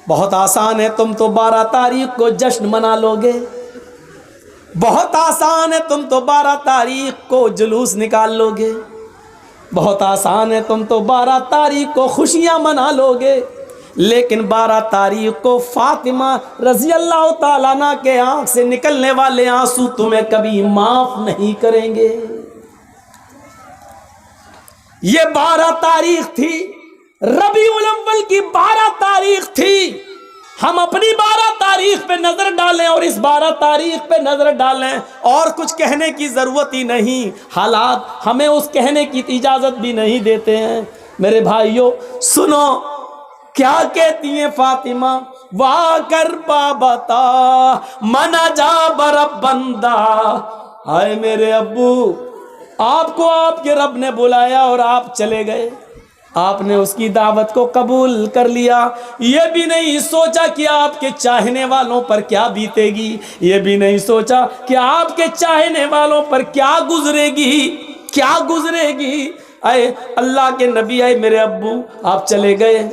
بہت آسان ہے، تم تو 12 تاریخ کو جشن منا لو گے، بہت آسان ہے، تم تو 12 تاریخ کو جلوس نکال لو گے، بہت آسان ہے، تم تو 12 تاریخ کو خوشیاں منا لو گے، لیکن 12 تاریخ کو فاطمہ رضی اللہ تعالیٰ عنہ کے آنکھ سے نکلنے والے آنسو تمہیں کبھی معاف نہیں کریں گے۔ یہ 12 تاریخ تھی، ربیع الاول کی 12 تاریخ تھی۔ ہم اپنی 12 تاریخ پہ نظر ڈالیں اور اس 12 تاریخ پہ نظر ڈالیں، اور کچھ کہنے کی ضرورت ہی نہیں، حالات ہمیں اس کہنے کی اجازت بھی نہیں دیتے ہیں۔ میرے بھائیوں سنو کیا کہتی ہیں فاطمہ، وا کر بابتا منا جا برب بندہ، ہائے میرے ابو، آپ کو آپ کے رب نے بلایا اور آپ چلے گئے، آپ نے اس کی دعوت کو قبول کر لیا، یہ بھی نہیں سوچا کہ آپ کے چاہنے والوں پر کیا بیتے گی، یہ بھی نہیں سوچا کہ آپ کے چاہنے والوں پر کیا گزرے گی، کیا گزرے گی۔ اے اللہ کے نبی، اے میرے ابو، آپ چلے گئے۔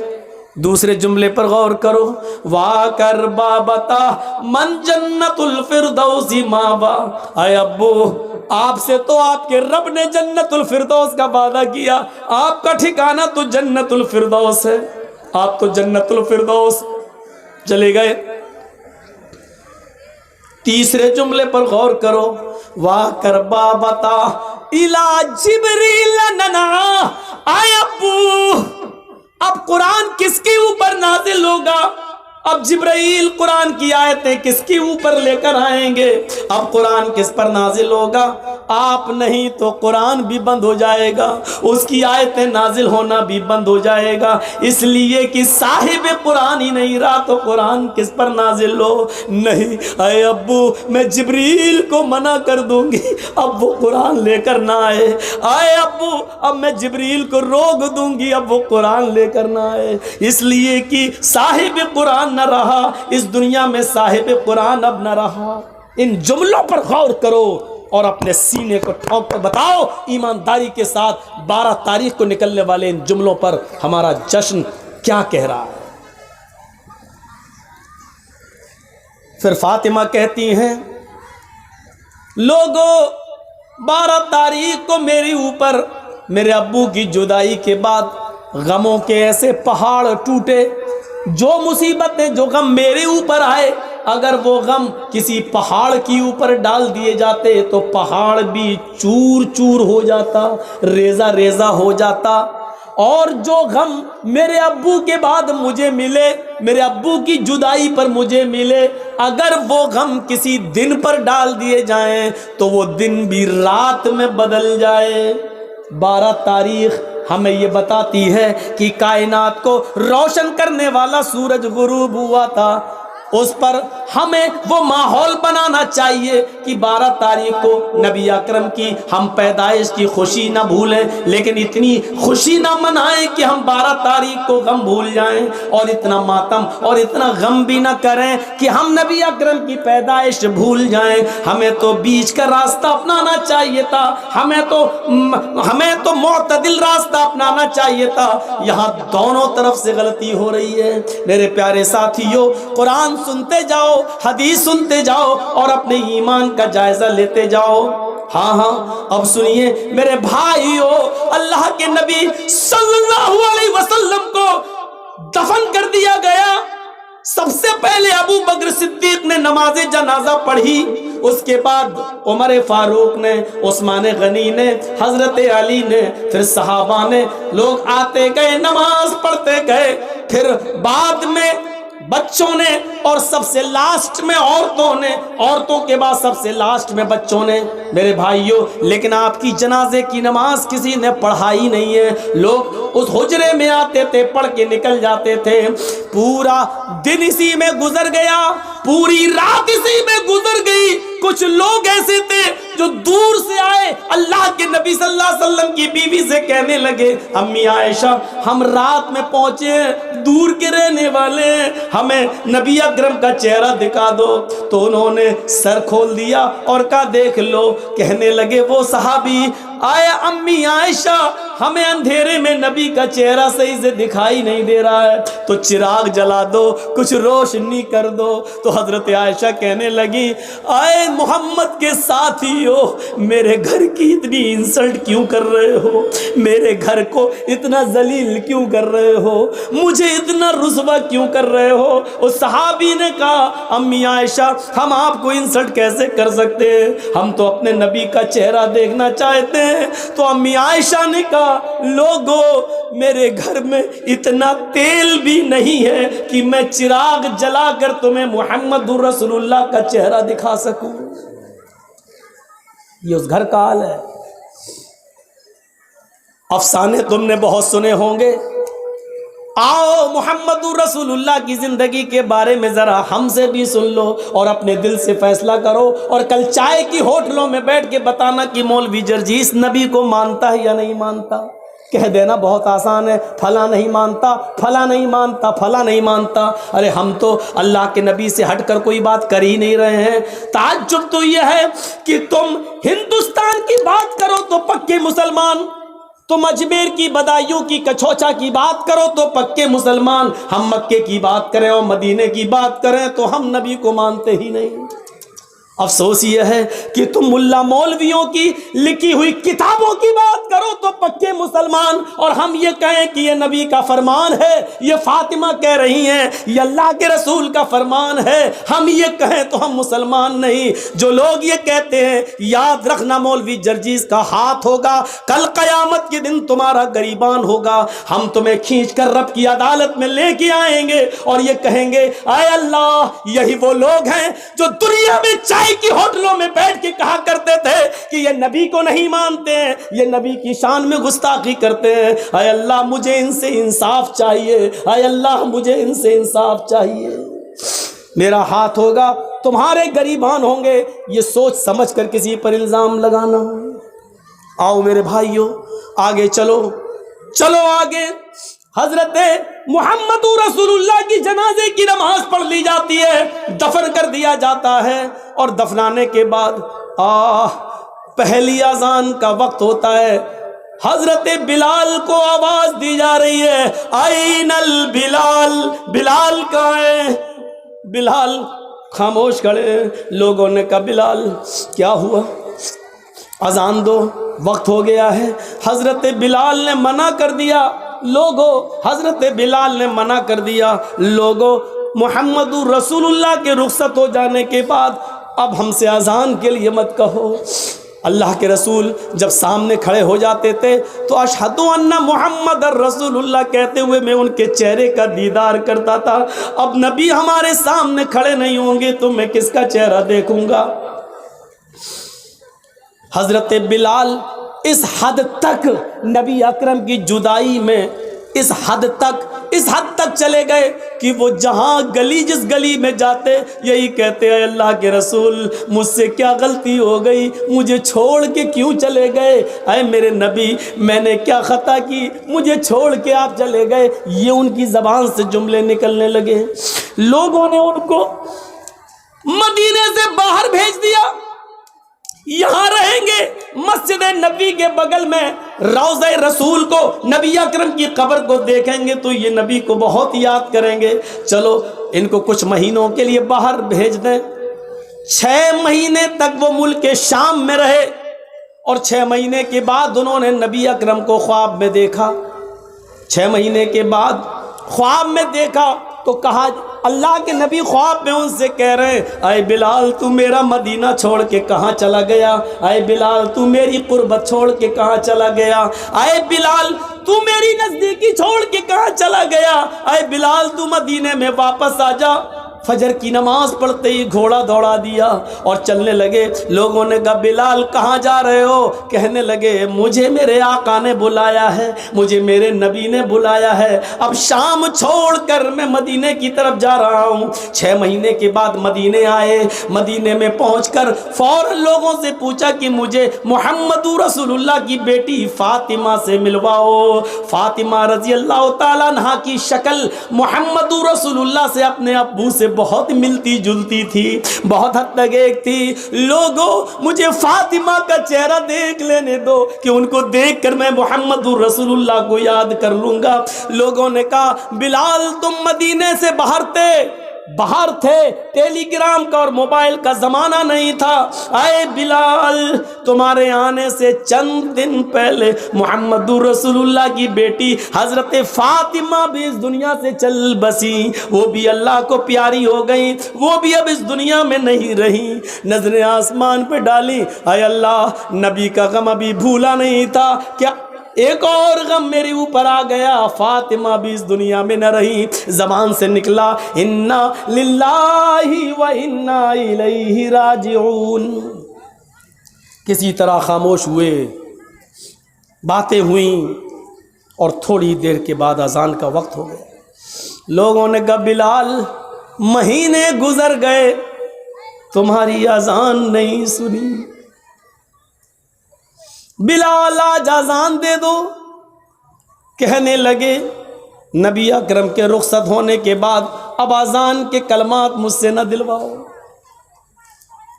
دوسرے جملے پر غور کرو، وا کر بابتا من جنت الفردوس مابا، اے ابو، آپ سے تو آپ کے رب نے جنت الفردوس کا وعدہ کیا، آپ کا ٹھکانہ تو جنت الفردوس ہے، آپ تو جنت الفردوس چلے گئے۔ تیسرے جملے پر غور کرو، وا کر بابتا الا جبریل ننا، اے ابو، اب قرآن کس کے اوپر نازل ہوگا؟ اب جبرائیل قرآن کی آیتیں کس کے اوپر لے کر آئیں گے؟ اب قرآن کس پر نازل ہوگا؟ آپ نہیں تو قرآن بھی بند ہو جائے گا، اس کی آیتیں نازل ہونا بھی بند ہو جائے گا، اس لیے کہ صاحب قرآن ہی نہیں رہا تو قرآن کس پر نازل ہو؟ نہیں، اے ابو، میں جبریل کو منع کر دوں گی اب وہ قرآن لے کر نہ آئے، اے ابو، اب میں جبریل کو روک دوں گی اب وہ قرآن لے کر نہ آئے، اس لیے کہ صاحب قرآن نہ رہا اس دنیا میں، صاحب قرآن اب نہ رہا۔ ان جملوں پر غور کرو اور اپنے سینے کو ٹھونک کر بتاؤ ایمانداری کے ساتھ 12 تاریخ کو نکلنے والے ان جملوں پر ہمارا جشن کیا کہہ رہا ہے۔ پھر فاطمہ کہتی ہیں، لوگوں 12 تاریخ کو میرے اوپر میرے ابو کی جدائی کے بعد غموں کے ایسے پہاڑ ٹوٹے، جو مصیبتیں جو غم میرے اوپر آئے، اگر وہ غم کسی پہاڑ کی اوپر ڈال دیے جاتے تو پہاڑ بھی چور چور ہو جاتا، ریزہ ریزہ ہو جاتا، اور جو غم میرے ابو کے بعد مجھے ملے، میرے ابو کی جدائی پر مجھے ملے، اگر وہ غم کسی دن پر ڈال دیے جائیں تو وہ دن بھی رات میں بدل جائے۔ 12 تاریخ ہمیں یہ بتاتی ہے کہ کائنات کو روشن کرنے والا سورج غروب ہوا تھا، اس پر ہمیں وہ ماحول بنانا چاہیے کہ 12 تاریخ کو نبی اکرم کی ہم پیدائش کی خوشی نہ بھولیں، لیکن اتنی خوشی نہ منائیں کہ ہم 12 تاریخ کو غم بھول جائیں، اور اتنا ماتم اور اتنا غم بھی نہ کریں کہ ہم نبی اکرم کی پیدائش بھول جائیں۔ ہمیں تو بیچ کا راستہ اپنانا چاہیے تھا، ہمیں تو معتدل راستہ اپنانا چاہیے تھا، یہاں دونوں طرف سے غلطی ہو رہی ہے۔ میرے پیارے ساتھیوں، قرآن سنتے جاؤ، حدیث سنتے جاؤ اور اپنے ایمان کا جائزہ لیتے جاؤ۔ ہاں اب سنیے میرے بھائیو، اللہ کے نبی صلی اللہ علیہ وسلم کو دفن کر دیا گیا، سب سے پہلے ابو بکر صدیق نے نماز جنازہ پڑھی، اس کے بعد عمر فاروق نے، عثمان غنی نے، حضرت علی نے، پھر صحابہ نے، لوگ آتے گئے نماز پڑھتے گئے، پھر بعد میں بچوں نے، اور سب سے لاسٹ میں عورتوں نے، عورتوں کے بعد سب سے لاسٹ میں بچوں نے۔ میرے بھائیوں، لیکن آپ کی جنازے کی نماز کسی نے پڑھائی نہیں ہے، لوگ اس حجرے میں آتے تھے، پڑھ کے نکل جاتے تھے، پورا دن اسی میں گزر گیا، پوری رات اسی میں گزر گئی۔ کچھ لوگ ایسے تھے جو دور سے آئے، اللہ کے نبی صلی اللہ علیہ وسلم کی بیوی سے کہنے لگے، امی عائشہ ہم رات میں پہنچے، دور کے رہنے والے ہیں، ہمیں نبی اکرم کا چہرہ دکھا دو۔ تو انہوں نے سر کھول دیا اور کہا دیکھ لو۔ کہنے لگے وہ صحابی، آیا امی عائشہ ہمیں اندھیرے میں نبی کا چہرہ صحیح سے دکھائی نہیں دے رہا ہے، تو چراغ جلا دو، کچھ روشنی کر دو۔ تو حضرت عائشہ کہنے لگی اے محمد کے ساتھیو، میرے گھر کی اتنی انسلٹ کیوں کر رہے ہو؟ میرے گھر کو اتنا ذلیل کیوں کر رہے ہو؟ مجھے اتنا رسوا کیوں کر رہے ہو؟ اس صحابی نے کہا امی عائشہ ہم آپ کو انسلٹ کیسے کر سکتے ہیں، ہم تو اپنے نبی کا چہرہ دیکھنا چاہتے ہیں۔ تو امی عائشہ نے کہا لوگو میرے گھر میں اتنا تیل بھی نہیں ہے کہ میں چراغ جلا کر تمہیں محمد رسول اللہ کا چہرہ دکھا سکوں۔ یہ اس گھر کا حال ہے۔ افسانے تم نے بہت سنے ہوں گے، آؤ محمد رسول اللہ کی زندگی کے بارے میں ذرا ہم سے بھی سن لو اور اپنے دل سے فیصلہ کرو، اور کل چائے کی ہوٹلوں میں بیٹھ کے بتانا کہ مولوی جرجیس نبی کو مانتا ہے یا نہیں مانتا۔ کہہ دینا بہت آسان ہے، فلاں نہیں مانتا، فلاں نہیں مانتا، فلاں نہیں مانتا۔ ارے ہم تو اللہ کے نبی سے ہٹ کر کوئی بات کر ہی نہیں رہے ہیں۔ تعجب تو یہ ہے کہ تم ہندوستان کی بات کرو تو پکے مسلمان، تم اجمیر کی بدایوں کی کچھوچا کی بات کرو تو پکے مسلمان، ہم مکے کی بات کریں اور مدینے کی بات کریں تو ہم نبی کو مانتے ہی نہیں۔ افسوس یہ ہے کہ تم ملا مولویوں کی لکھی ہوئی کتابوں کی بات کرو تو پکے مسلمان، اور ہم یہ کہیں کہ یہ نبی کا فرمان ہے، یہ فاطمہ کہہ رہی ہیں یہ اللہ کے رسول کا فرمان ہے، ہم یہ کہیں تو ہم مسلمان نہیں۔ جو لوگ یہ کہتے ہیں یاد رکھنا مولوی جرجیس کا ہاتھ ہوگا، کل قیامت کے دن تمہارا گریبان ہوگا، ہم تمہیں کھینچ کر رب کی عدالت میں لے کے آئیں گے اور یہ کہیں گے اے اللہ یہی وہ لوگ ہیں جو دنیا میں چاہے کی ہوٹلوں میں بیٹھ کے کہا کرتے تھے کہ یہ نبی کو نہیں مانتے ہیں، یہ نبی کی شان میں گستاخی کرتے ہیں۔ اے اللہ مجھے ان سے انصاف چاہیے، اے اللہ مجھے ان سے انصاف چاہیے۔ میرا ہاتھ ہوگا تمہارے گریبان ہوں گے، یہ سوچ سمجھ کر کسی پر الزام لگانا۔ آؤ میرے بھائیو آگے چلو، چلو آگے۔ حضرت محمد رسول اللہ کی جنازے کی نماز پڑھ لی جاتی ہے، دفن کر دیا جاتا ہے، اور دفنانے کے بعد پہلی اذان کا وقت ہوتا ہے۔ حضرت بلال کو آواز دی جا رہی ہے این البلال، بلال کہاں ہے؟ بلال خاموش کھڑے۔ لوگوں نے کہا بلال کیا ہوا؟ اذان دو، وقت ہو گیا ہے۔ حضرت بلال نے منع کر دیا، لوگوں حضرت بلال نے منع کر دیا، لوگوں محمد رسول اللہ کے رخصت ہو جانے کے بعد اب ہم سے اذان کے لیے مت کہو۔ اللہ کے رسول جب سامنے کھڑے ہو جاتے تھے تو اشہد ان محمد رسول اللہ کہتے ہوئے میں ان کے چہرے کا دیدار کرتا تھا۔ اب نبی ہمارے سامنے کھڑے نہیں ہوں گے تو میں کس کا چہرہ دیکھوں گا؟ حضرت بلال اس حد تک نبی اکرم کی جدائی میں اس حد تک چلے گئے کہ وہ جہاں گلی جس گلی میں جاتے یہی کہتے ہیں اللہ کے رسول مجھ سے کیا غلطی ہو گئی، مجھے چھوڑ کے کیوں چلے گئے؟ اے میرے نبی میں نے کیا خطا کی، مجھے چھوڑ کے آپ چلے گئے؟ یہ ان کی زبان سے جملے نکلنے لگے۔ لوگوں نے ان کو مدینے سے باہر بھیج دیا، یہاں رہیں گے مسجد نبی کے بغل میں روضہ رسول کو، نبی اکرم کی قبر کو دیکھیں گے تو یہ نبی کو بہت یاد کریں گے۔ چلو ان کو کچھ مہینوں کے لیے باہر بھیج دیں۔ 6 مہینے تک وہ ملک شام میں رہے، اور 6 مہینے کے بعد انہوں نے نبی اکرم کو خواب میں دیکھا۔ 6 مہینے کے بعد خواب میں دیکھا تو کہا، اللہ کے نبی خواب میں ان سے کہہ رہے ہیں اے بلال تو میرا مدینہ چھوڑ کے کہاں چلا گیا؟ اے بلال تو میری قربت چھوڑ کے کہاں چلا گیا؟ اے بلال تو میری نزدیکی چھوڑ کے کہاں چلا گیا؟ اے بلال تو مدینے میں واپس آ جا۔ فجر کی نماز پڑھتے ہی گھوڑا دوڑا دیا اور چلنے لگے۔ لوگوں نے کہا بلال کہاں جا رہے ہو؟ کہنے لگے مجھے میرے آقا نے بلایا ہے، مجھے میرے نبی نے بلایا ہے، اب شام چھوڑ کر میں مدینے کی طرف جا رہا ہوں۔ 6 مہینے کے بعد مدینے آئے، مدینے میں پہنچ کر فوراً لوگوں سے پوچھا کہ مجھے محمد رسول اللہ کی بیٹی فاطمہ سے ملواؤ۔ فاطمہ رضی اللہ تعالیٰ عنہا کی شکل محمد رسول اللہ سے اپنے ابو سے بہت ملتی جلتی تھی، بہت حد تک ایک تھی۔ لوگوں مجھے فاطمہ کا چہرہ دیکھ لینے دو کہ ان کو دیکھ کر میں محمد رسول اللہ کو یاد کر لوں گا۔ لوگوں نے کہا بلال تم مدینے سے باہر تھے، ٹیلی گرام کا اور موبائل کا زمانہ نہیں تھا۔ اے بلال تمہارے آنے سے چند دن پہلے محمد رسول اللہ کی بیٹی حضرت فاطمہ بھی اس دنیا سے چل بسی، وہ بھی اللہ کو پیاری ہو گئی، وہ بھی اب اس دنیا میں نہیں رہی۔ نظریں آسمان پہ ڈالی، اے اللہ نبی کا غم ابھی بھولا نہیں تھا، کیا ایک اور غم میرے اوپر آ گیا، فاطمہ بھی اس دنیا میں نہ رہی۔ زبان سے نکلا انا للہ و انا الیہ راجعون۔ کسی طرح خاموش ہوئے، باتیں ہوئیں، اور تھوڑی دیر کے بعد اذان کا وقت ہو گیا۔ لوگوں نے کہا بلال مہینے گزر گئے تمہاری اذان نہیں سنی، بلال آج اذان دے دو۔ کہنے لگے نبی اکرم کے رخصت ہونے کے بعد اب اذان کے کلمات مجھ سے نہ دلواؤ۔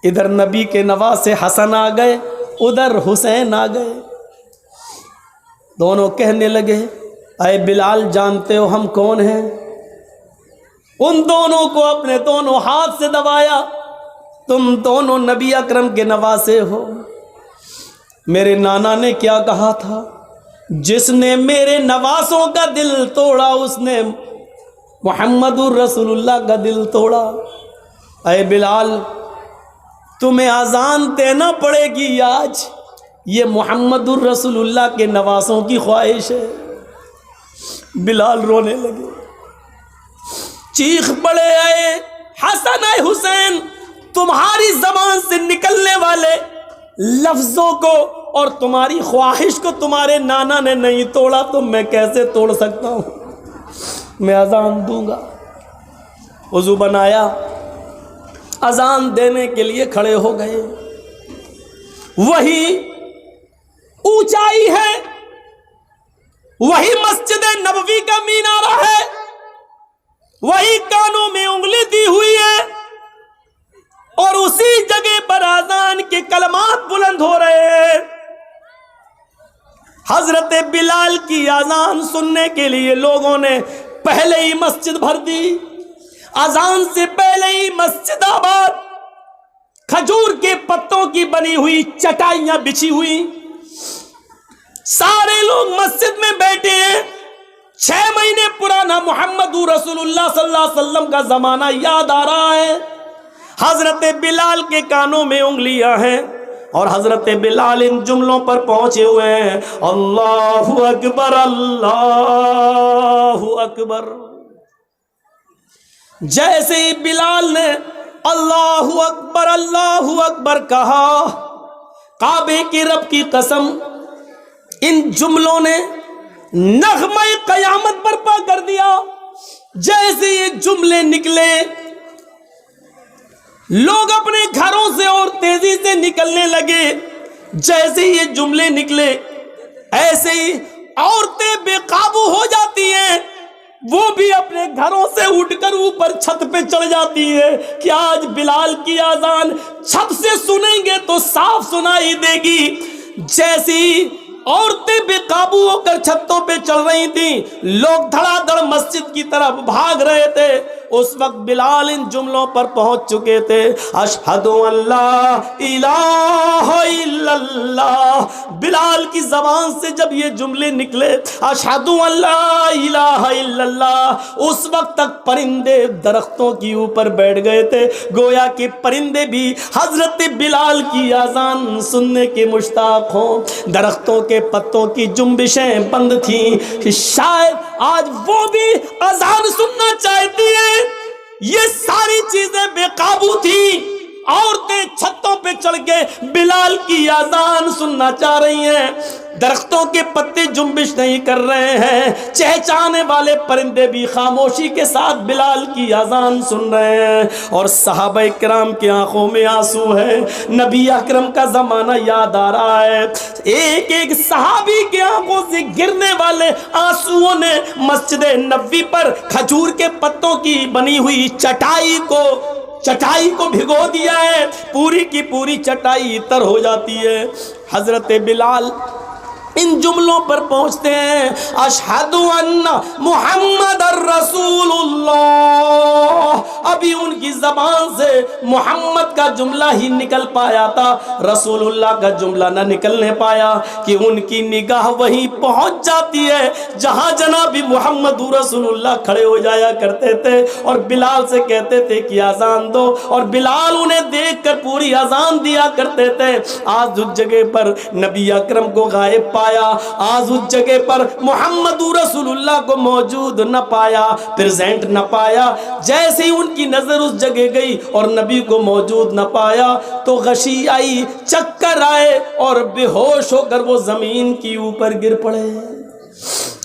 ادھر نبی کے نواسے حسن آ گئے، ادھر حسین آ گئے۔ دونوں کہنے لگے اے بلال جانتے ہو ہم کون ہیں؟ ان دونوں کو اپنے دونوں ہاتھ سے دبایا، تم دونوں نبی اکرم کے نواسے ہو۔ میرے نانا نے کیا کہا تھا، جس نے میرے نواسوں کا دل توڑا اس نے محمد الرسول اللہ کا دل توڑا۔ اے بلال تمہیں اذان دینا پڑے گی آج، یہ محمد الرسول اللہ کے نواسوں کی خواہش ہے۔ بلال رونے لگے، چیخ پڑے اے حسن اے حسین، تمہاری زبان سے نکلنے والے لفظوں کو اور تمہاری خواہش کو تمہارے نانا نے نہیں توڑا تو میں کیسے توڑ سکتا ہوں؟ میں اذان دوں گا۔ وضو بنایا، اذان دینے کے لیے کھڑے ہو گئے۔ وہی اونچائی ہے، وہی مسجد نبوی کا مینارہ ہے، وہی کانوں میں انگلی دی ہوئی ہے، اور اسی جگہ پر اذان کے کلمات بلند ہو رہے ہیں۔ حضرت بلال کی اذان سننے کے لیے لوگوں نے پہلے ہی مسجد بھر دی۔ اذان سے پہلے ہی مسجد آباد، کھجور کے پتوں کی بنی ہوئی چٹائیاں بچھی ہوئی، سارے لوگ مسجد میں بیٹھے ہیں۔ 6 مہینے پرانا محمد رسول اللہ صلی اللہ علیہ وسلم کا زمانہ یاد آ رہا ہے۔ حضرت بلال کے کانوں میں انگلیاں ہیں، اور حضرت بلال ان جملوں پر پہنچے ہوئے ہیں، اللہ اکبر اللہ اکبر۔ جیسے ہی بلال نے اللہ اکبر کہا، کعبے کی رب کی قسم ان جملوں نے نغمہ قیامت برپا کر دیا۔ جیسے یہ جملے نکلے، لوگ اپنے گھروں سے اور تیزی سے نکلنے لگے۔ جیسے یہ جملے نکلے ایسے ہی عورتیں بے قابو ہو جاتی ہیں، وہ بھی اپنے گھروں سے اٹھ کر اوپر چھت پہ چڑھ جاتی ہے کہ آج بلال کی اذان چھت سے سنیں گے تو صاف سنائی دے گی۔ جیسی عورتیں بے قابو ہو کر چھتوں پہ چڑھ رہی تھیں، لوگ دھڑا دھڑ مسجد کی طرف بھاگ رہے تھے، اس وقت بلال ان جملوں پر پہنچ چکے تھے، اشہد ان لا الہ الا اللہ۔ بلال کی زبان سے جب یہ جملے نکلے اشہد ان لا الہ الا اللہ، اس وقت تک پرندے درختوں کے اوپر بیٹھ گئے تھے، گویا کہ پرندے بھی حضرت بلال کی اذان سننے کے مشتاق ہوں۔ درختوں کے پتوں کی جنبشیں بند تھیں کہ شاید آج وہ بھی اذان سننا چاہتی ہیں۔ یہ ساری چیزیں بے قابو تھیں، عورتیں چھتوں پہ چڑھ کے بلال کی اذان سننا چاہ رہی ہیں، درختوں کے پتے جنبش نہیں کر رہے ہیں، چہچانے والے پرندے بھی خاموشی کے ساتھ بلال کی اذان سن رہے ہیں، اور صحابہ کرام کی آنکھوں میں آنسو ہے۔ نبی اکرم کا زمانہ یاد آ رہا ہے، ایک ایک صحابی کی آنکھوں سے گرنے والے آنسوؤں نے مسجد نبوی پر کھجور کے پتوں کی بنی ہوئی چٹائی کو بھگو دیا ہے، پوری کی پوری چٹائی تر ہو جاتی ہے۔ حضرت بلال ان جملوں پر پہنچتے ہیں، اشہد ان محمد الرسول اللہ، ابھی ان کی زبان سے محمد کا جملہ ہی نکل پایا تھا، رسول اللہ کا جملہ نہ نکلنے پایا کہ ان کی نگاہ وہیں پہنچ جاتی ہے جہاں جناب محمد رسول اللہ کھڑے ہو جایا کرتے تھے، اور بلال سے کہتے تھے کہ اذان دو، اور بلال انہیں دیکھ کر پوری اذان دیا کرتے تھے۔ آج اس جگہ پر نبی اکرم کو غائب پایا، آج اس جگہ پر محمد رسول اللہ کو موجود نہ پایا، پریزنٹ نہ پایا۔ جیسے ہی ان کی نظر اس جگہ گئی اور نبی کو موجود نہ پایا تو غشی آئی، چکر آئے، اور بے ہوش ہو کر وہ زمین کی اوپر گر پڑے۔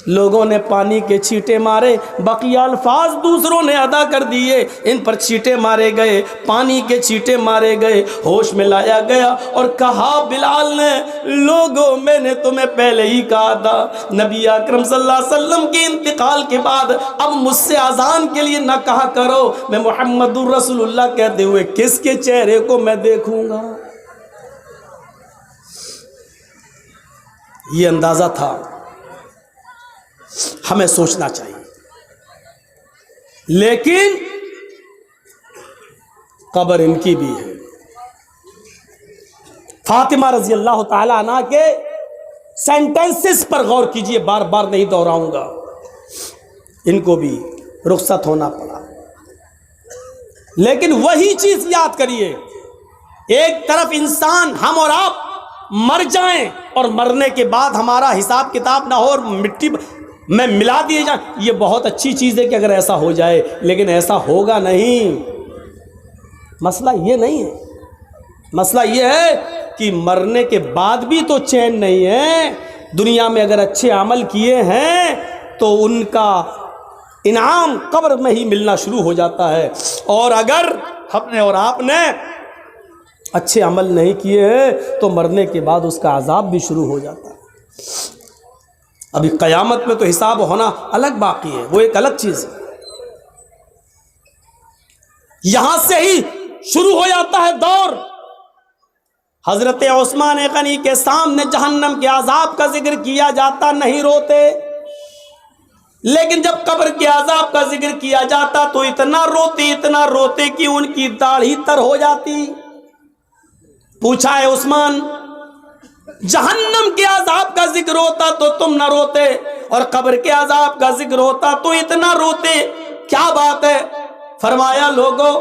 لوگوں نے پانی کے چھینٹے مارے، بقیہ الفاظ دوسروں نے ادا کر دیے، ان پر چھینٹے مارے گئے، پانی کے چھینٹے مارے گئے، ہوش میں لایا گیا اور کہا بلال نے، لوگوں میں نے تمہیں پہلے ہی کہا تھا، نبی اکرم صلی اللہ علیہ وسلم کے انتقال کے بعد اب مجھ سے اذان کے لیے نہ کہا کرو، میں محمد رسول اللہ کہتے ہوئے کس کے چہرے کو میں دیکھوں گا۔ یہ اندازہ تھا، ہمیں سوچنا چاہیے۔ لیکن قبر ان کی بھی ہے۔ فاطمہ رضی اللہ تعالی عنہ کے سینٹنسز پر غور کیجئے، بار بار نہیں دہراؤں گا، ان کو بھی رخصت ہونا پڑا۔ لیکن وہی چیز یاد کریے، ایک طرف انسان ہم اور آپ مر جائیں اور مرنے کے بعد ہمارا حساب کتاب نہ ہو اور مٹی میں ملا دیے جائیں، یہ بہت اچھی چیز ہے کہ اگر ایسا ہو جائے، لیکن ایسا ہوگا نہیں۔ مسئلہ یہ نہیں ہے، مسئلہ یہ ہے کہ مرنے کے بعد بھی تو چین نہیں ہے۔ دنیا میں اگر اچھے عمل کیے ہیں تو ان کا انعام قبر میں ہی ملنا شروع ہو جاتا ہے، اور اگر ہم نے اور آپ نے اچھے عمل نہیں کیے ہیں تو مرنے کے بعد اس کا عذاب بھی شروع ہو جاتا ہے۔ ابھی قیامت میں تو حساب ہونا الگ باقی ہے، وہ ایک الگ چیز ہے۔ یہاں سے ہی شروع ہو جاتا ہے دور۔ حضرت عثمان غنی کے سامنے جہنم کے عذاب کا ذکر کیا جاتا نہیں روتے، لیکن جب قبر کے عذاب کا ذکر کیا جاتا تو اتنا روتے کہ ان کی داڑھی تر ہو جاتی۔ پوچھا ہے عثمان، جہنم کے عذاب کا ذکر ہوتا تو تم نہ روتے، اور قبر کے عذاب کا ذکر ہوتا تو اتنا روتے، کیا بات ہے؟ فرمایا لوگوں،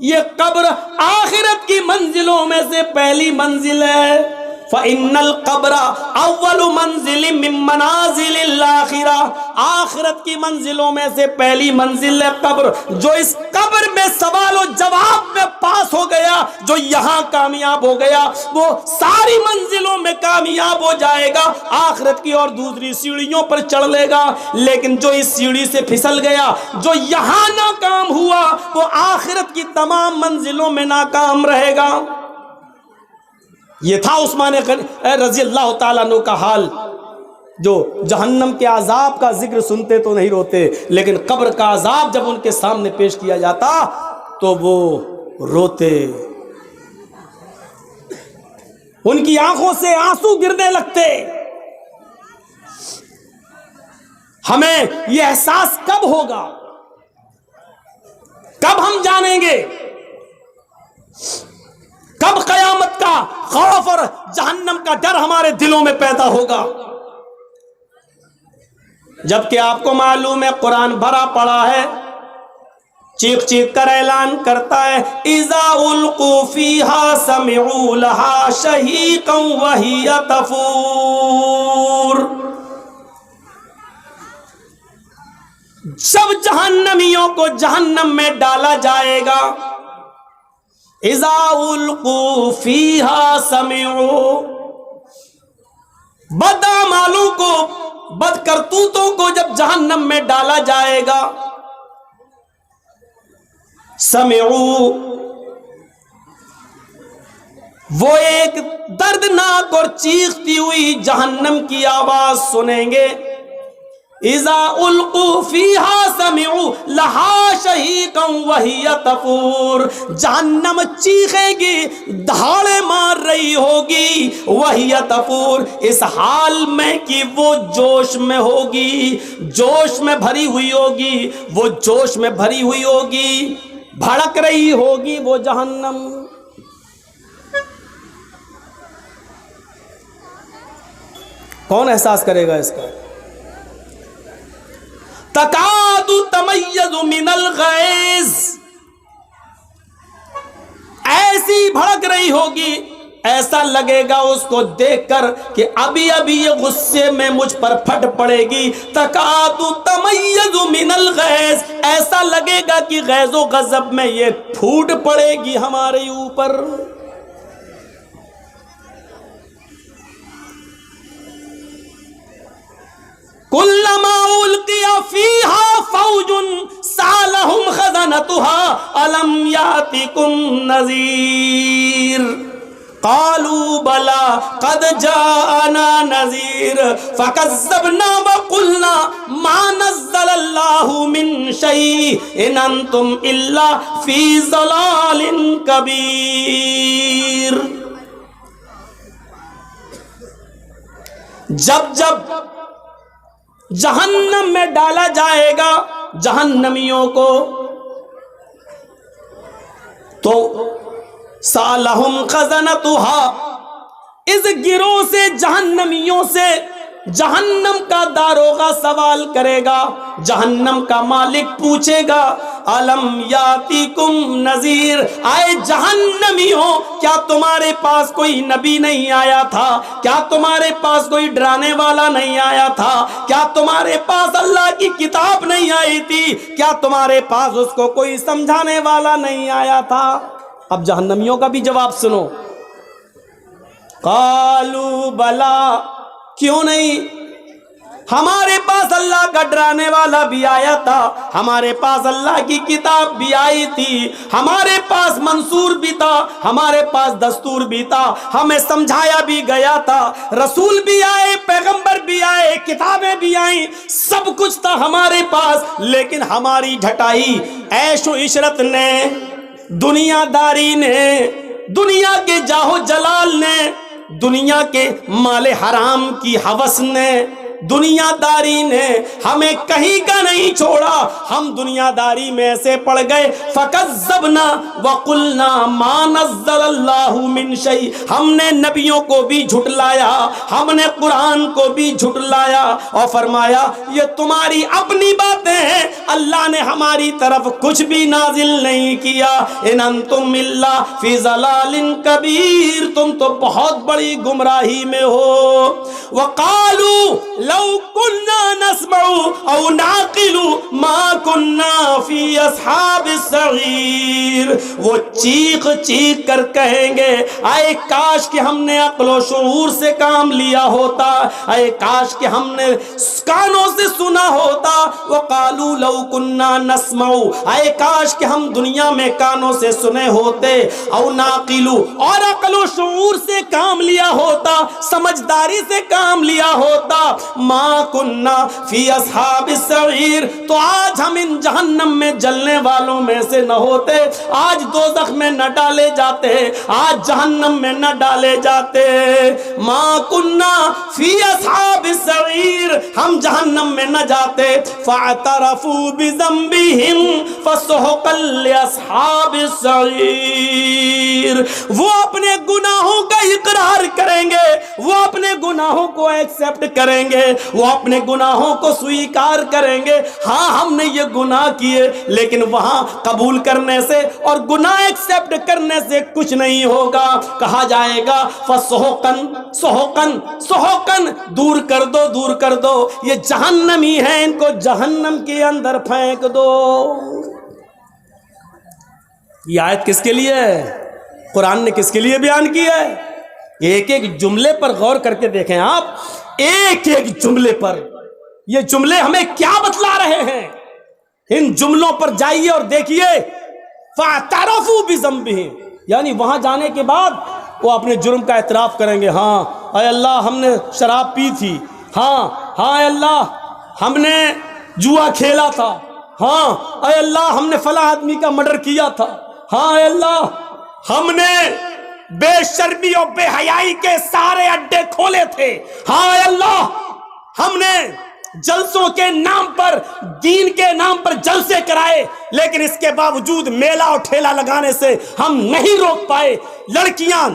یہ قبر آخرت کی منزلوں میں سے پہلی منزل ہے۔ فَإِنَّ الْقَبْرَ أَوَّلُ مَنزِلٍ مِّن مَّنَازِلِ الْآخِرَةِ، آخرت کی منزلوں میں سے پہلی منزل ہے قبر۔ جو اس قبر میں سوال و جواب میں پاس ہو گیا، جو یہاں کامیاب ہو گیا، وہ ساری منزلوں میں کامیاب ہو جائے گا، آخرت کی اور دوسری سیڑھیوں پر چڑھ لے گا۔ لیکن جو اس سیڑھی سے پھسل گیا، جو یہاں ناکام ہوا، وہ آخرت کی تمام منزلوں میں ناکام رہے گا۔ یہ تھا عثمان رضی اللہ تعالیٰ عنہ کا حال، جو جہنم کے عذاب کا ذکر سنتے تو نہیں روتے، لیکن قبر کا عذاب جب ان کے سامنے پیش کیا جاتا تو وہ روتے، ان کی آنکھوں سے آنسو گرنے لگتے۔ ہمیں یہ احساس کب ہوگا، کب ہم جانیں گے، کب قیامت کا خوف اور جہنم کا ڈر ہمارے دلوں میں پیدا ہوگا؟ جبکہ آپ کو معلوم ہے قرآن بھرا پڑا ہے، چیخ چیخ کر اعلان کرتا ہے، اِذَا أُلْقُوا فِيهَا سَمِعُوا لَهَا شَهِيقًا وَهِيَ تَفُورُ۔ جب جہنمیوں کو جہنم میں ڈالا جائے گا، اذا القوا فیہا سمعوا، بد اعمالوں کو، بد کرتوتوں کو جب جہنم میں ڈالا جائے گا، سمعوا، وہ ایک دردناک اور چیختی ہوئی جہنم کی آواز سنیں گے. اذا القوا فیہا سمعوا لہا شہیقا وہی تفور، جہنم چیخے گی، دہاڑے مار رہی ہوگی، وہی تفور، اس حال میں کہ وہ جوش میں ہوگی، جوش میں بھری ہوئی ہوگی، وہ جوش میں بھری ہوئی ہوگی، بھڑک رہی ہوگی وہ جہنم. کون احساس کرے گا اس کا؟ تکاد تمیز من الغیظ، ایسی بھڑک رہی ہوگی، ایسا لگے گا اس کو دیکھ کر کہ ابھی ابھی یہ غصے میں مجھ پر پھٹ پڑے گی. تکاد تمیز من الغیظ، ایسا لگے گا کہ غیظ و غضب میں یہ پھوٹ پڑے گی ہمارے اوپر. کلما القی فیہا فوج سالہم خزنتها الم یاتکم نذیر قالوا بلى قد جاءنا نذیر فکذبنا وقلنا ما نزل اللہ من شیء ان انتم الا فی ضلال کبیر. جب جب جہنم میں ڈالا جائے گا جہنمیوں کو تو سالہم خزنتها، اس گروہ سے، جہنمیوں سے جہنم کا داروغہ سوال کرے گا، جہنم کا مالک پوچھے گا الم یاتیکم نذیر، آئے جہنمیوں کیا تمہارے پاس کوئی نبی نہیں آیا تھا؟ کیا تمہارے پاس کوئی ڈرانے والا نہیں آیا تھا؟ کیا تمہارے پاس اللہ کی کتاب نہیں آئی تھی؟ کیا تمہارے پاس اس کو کوئی سمجھانے والا نہیں آیا تھا؟ اب جہنمیوں کا بھی جواب سنو. قالوا بلا، کیوں نہیں، ہمارے پاس اللہ کا ڈرانے والا بھی آیا تھا، ہمارے پاس اللہ کی کتاب بھی آئی تھی، ہمارے پاس منصور بھی تھا، ہمارے پاس دستور بھی تھا، ہمیں سمجھایا بھی گیا تھا، رسول بھی آئے، پیغمبر بھی آئے، کتابیں بھی آئیں، سب کچھ تھا ہمارے پاس، لیکن ہماری ڈھٹائی عیش و عشرت نے، دنیا داری نے، دنیا کے جاہو جلال نے، دنیا کے مال حرام کی ہوس نے، دنیا داری نے ہمیں کہیں کا نہیں چھوڑا، ہم دنیا داری میں ایسے پڑ گئے. فکذبنا وقلنا ما نزل اللہ من شیء، ہم نے نبیوں کو بھی جھٹلایا، ہم نے قرآن کو بھی جھٹلایا اور فرمایا یہ تمہاری اپنی باتیں ہیں، اللہ نے ہماری طرف کچھ بھی نازل نہیں کیا. ان انتم الا فی ضلال کبیر، تم تو بہت بڑی گمراہی میں ہو. وقالوا لو كنا نسمع او نعقل ما كنا في اصحاب السعیر، وہ چیخ چیخ کر کہیں گے اے کاش کہ ہم نے عقل و شعور سے کام لیا ہوتا، اے کاش کہ ہم نے کانوں سے سنا ہوتا. وقالوا لو كنا نسمع، اے کاش کہ ہم دنیا میں کانوں سے سنے ہوتے، او نعقل، اور عقل و شعور سے کام لیا ہوتا، سمجھداری سے کام لیا ہوتا. ما کننا فی اصحاب السعیر، تو آج ہم ان جہنم میں جلنے والوں میں سے نہ ہوتے، آج دوزخ میں نہ ڈالے جاتے، آج جہنم میں نہ ڈالے جاتے. ما کننا فی اصحاب السعیر، ہم جہنم میں نہ جاتے. فاعترفوا بذنبہم فسحقا لاصحاب السعیر، وہ اپنے گناہوں کا اقرار کریں گے، وہ اپنے گناہوں کو ایکسپٹ کریں گے، وہ اپنے گناہوں کو سویکار کریں گے. ہاں ہم نے یہ گناہ کیے، لیکن وہاں قبول کرنے سے اور گناہ ایکسپٹ کرنے سے کچھ نہیں ہوگا. کہا جائے گا فسحقن سحقن سحقن، دور کر دو، دور کر دو، یہ جہنمی ہیں، ان کو جہنم کے اندر پھینک دو. یہ آیت کس کے لیے ہے؟ قرآن نے کس کے لیے بیان کیا ہے؟ ایک ایک جملے پر غور کر کے دیکھیں آپ، ایک ایک جملے پر، یہ جملے ہمیں کیا بتلا رہے ہیں؟ ان جملوں پر جائیے اور دیکھیے، فَاعْتَرَفُوا بِذَنبِهِمْ، یعنی وہاں جانے کے بعد وہ اپنے جرم کا اعتراف کریں گے. ہاں اے اللہ ہم نے شراب پی تھی، ہاں اے اللہ ہم نے جوا کھیلا تھا، ہاں اے اللہ ہم نے فلاں آدمی کا مرڈر کیا تھا، ہاں اے اللہ ہم نے بے شرمی اور بے حیائی کے سارے اڈے کھولے تھے، ہاں اے اللہ ہم نے جلسوں کے نام پر، دین کے نام پر جلسے کرائے، لیکن اس کے باوجود میلہ اور ٹھیلا لگانے سے ہم نہیں روک پائے. لڑکیاں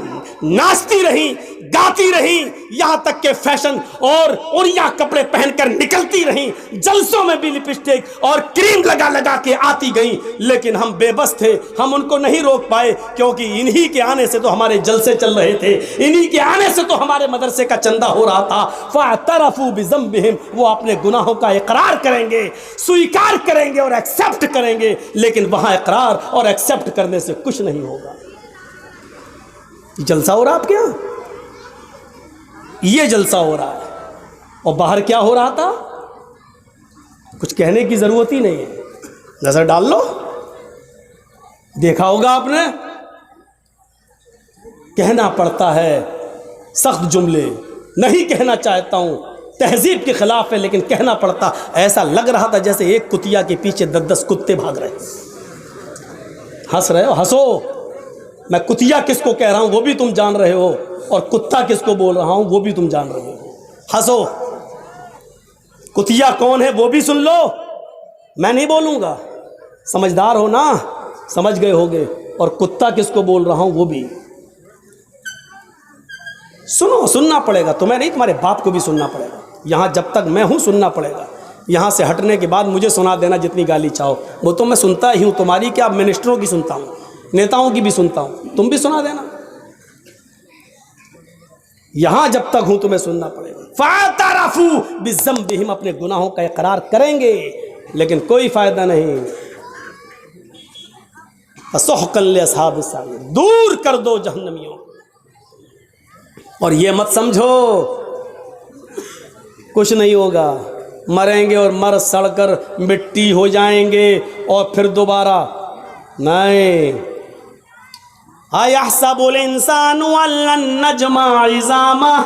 ناچتی رہیں، گاتی رہیں، یہاں تک کہ فیشن اور اڑیا کپڑے پہن کر نکلتی رہیں، جلسوں میں بھی لپسٹک اور کریم لگا لگا کے آتی گئیں، لیکن ہم بے بس تھے، ہم ان کو نہیں روک پائے، کیونکہ انہی کے آنے سے تو ہمارے جلسے چل رہے تھے، انہی کے آنے سے تو ہمارے مدرسے کا چندہ ہو رہا تھا. فَاعْتَرَفُوا بِذَنبِهِمْ، وہ اپنے گناہوں کا اقرار کریں گے، سویکار کریں گے اور ایکسپٹ کریں گے، لیکن وہاں اقرار اور ایکسپٹ کرنے سے کچھ نہیں ہوگا. جلسہ ہو رہا آپ کے یہاں، یہ جلسہ ہو رہا ہے، اور باہر کیا ہو رہا تھا کچھ کہنے کی ضرورت ہی نہیں ہے، نظر ڈال لو، دیکھا ہوگا آپ نے. کہنا پڑتا ہے سخت جملے، نہیں کہنا چاہتا ہوں، تہذیب کے خلاف ہے، لیکن کہنا پڑتا. ایسا لگ رہا تھا جیسے ایک کتیا کے پیچھے 10 کتے بھاگ رہے. ہنس رہے ہو، ہنسو. میں کتیا کس کو کہہ رہا ہوں وہ بھی تم جان رہے ہو، اور کتا کس کو بول رہا ہوں وہ بھی تم جان رہے ہو. ہنسو. کتیا کون ہے وہ بھی سن لو، میں نہیں بولوں گا، سمجھدار ہو نا، سمجھ گئے ہوگے. اور کتا کس کو بول رہا ہوں وہ بھی سنو. سننا پڑے گا تمہیں نہیں، تمہارے باپ کو بھی سننا پڑے گا. یہاں جب تک میں ہوں سننا پڑے گا. یہاں سے ہٹنے کے بعد مجھے سنا دینا جتنی گالی چاہو، وہ تو میں سنتا ہی ہوں. تمہاری کیا، منسٹروں کی سنتا ہوں، نیتاؤں کی بھی سنتا ہوں، تم بھی سنا دینا. یہاں جب تک ہوں تمہیں سننا پڑے گا. فَاعْتَرَفُوا بِذَنبِهِمْ، اپنے گناہوں کا اقرار کریں گے، لیکن کوئی فائدہ نہیں. فَسُحْقًا لِّأَصْحَابِ السَّعِيرِ، دور کر دو جہنمیوں. اور یہ مت سمجھو کچھ نہیں ہوگا، مریں گے اور مر سڑ کر مٹی ہو جائیں گے اور پھر دوبارہ نہیں. أَيَحْسَبُ الْإِنسَانُ أَن لَّن نَّجْمَعَ عِظَامَهُ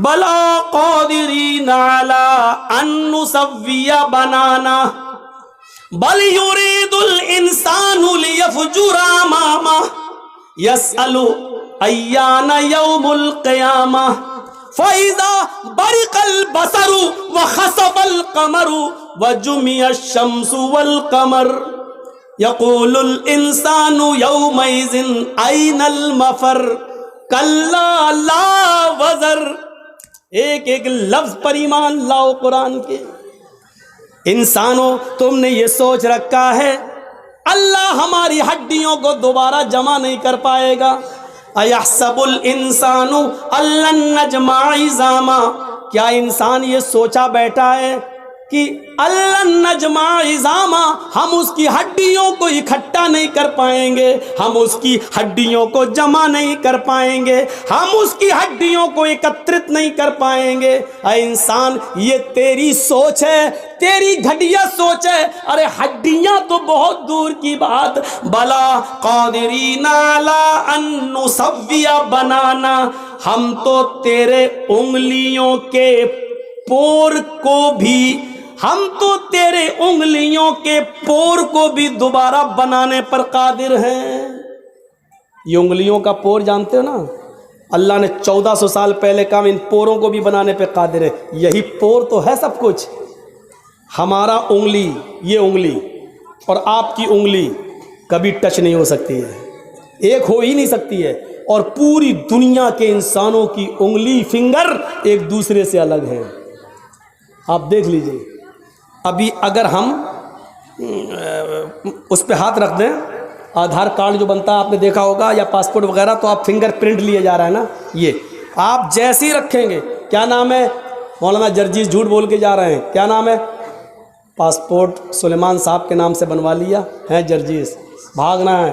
بَلَىٰ قَادِرِينَ عَلَىٰ أَن نُّسَوِّيَ بَنَانَهُ بَلْ يُرِيدُ الْإِنسَانُ لِيَفْجُرَ أَمَامَهُ يَسْأَلُ أَيَّانَ يَوْمُ الْقِيَامَةِ فَإِذَا بَرِقَ الْبَصَرُ وَخَسَفَ الْقَمَرُ وَجُمِعَ الشَّمْسُ وَالْقَمَرُ يَقُولُ الْإِنسَانُ يَوْمَئِذٍ أَيْنَ الْمَفَرُّ كَلَّا لَا وَزَرَ. ایک ایک لفظ پر ایمان لاؤ قرآن کے. انسانوں تم نے یہ سوچ رکھا ہے اللہ ہماری ہڈیوں کو دوبارہ جمع نہیں کر پائے گا. أَيَحْسَبُ الْإِنسَانُ أَن لَّن نَّجْمَعَ عِظَامَهُ، کیا انسان یہ سوچا بیٹھا ہے کہ أَن نَّجْمَعَ عِظَامَهُ، ہم اس کی ہڈیوں کو اکٹھا نہیں کر پائیں گے، ہم اس کی ہڈیوں کو جمع نہیں کر پائیں گے، ہم اس کی ہڈیوں کو اکترت نہیں کر پائیں گے. اے انسان یہ تیری سوچ ہے، تیری گھٹیا سوچ ہے. ارے ہڈیاں تو بہت دور کی بات. بلا قادرین علی ان نسوی بنانا، ہم تو تیرے انگلیوں کے پور کو بھی، ہم تو تیرے انگلیوں کے پور کو بھی دوبارہ بنانے پر قادر ہیں. یہ انگلیوں کا پور جانتے ہو نا، اللہ نے 1400 سال پہلے کہا ان پوروں کو بھی بنانے پہ قادر ہے. یہی پور تو ہے سب کچھ. ہمارا انگلی، یہ انگلی اور آپ کی انگلی کبھی ٹچ نہیں ہو سکتی ہے، ایک ہو ہی نہیں سکتی ہے. اور پوری دنیا کے انسانوں کی انگلی، فنگر ایک دوسرے سے الگ ہیں. آپ دیکھ لیجئے. ابھی اگر ہم اس پہ ہاتھ رکھ دیں، آدھار کارڈ جو بنتا ہے آپ نے دیکھا ہوگا، یا پاسپورٹ وغیرہ، تو آپ فنگر پرنٹ لیے جا رہا ہے نا، یہ آپ جیسے ہی رکھیں گے، کیا نام ہے مولانا جرجیز جھوٹ بول کے جا رہے ہیں، کیا نام ہے، پاسپورٹ سلیمان صاحب کے نام سے بنوا لیا ہے جرجیز، بھاگنا ہے.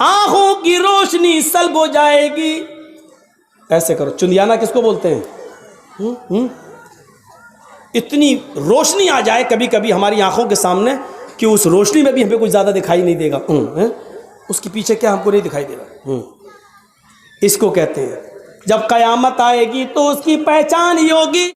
آنکھوں کی روشنی سلب ہو جائے گی. ایسے کرو. چندیانہ کس کو بولتے ہیں؟ اتنی روشنی آ جائے کبھی کبھی ہماری آنکھوں کے سامنے کہ اس روشنی میں بھی ہمیں کچھ زیادہ دکھائی نہیں دے گا. اس کے پیچھے کیا ہم کو نہیں دکھائی دے گا. اس کو کہتے ہیں جب قیامت آئے گی تو اس کی پہچان ہی ہوگی.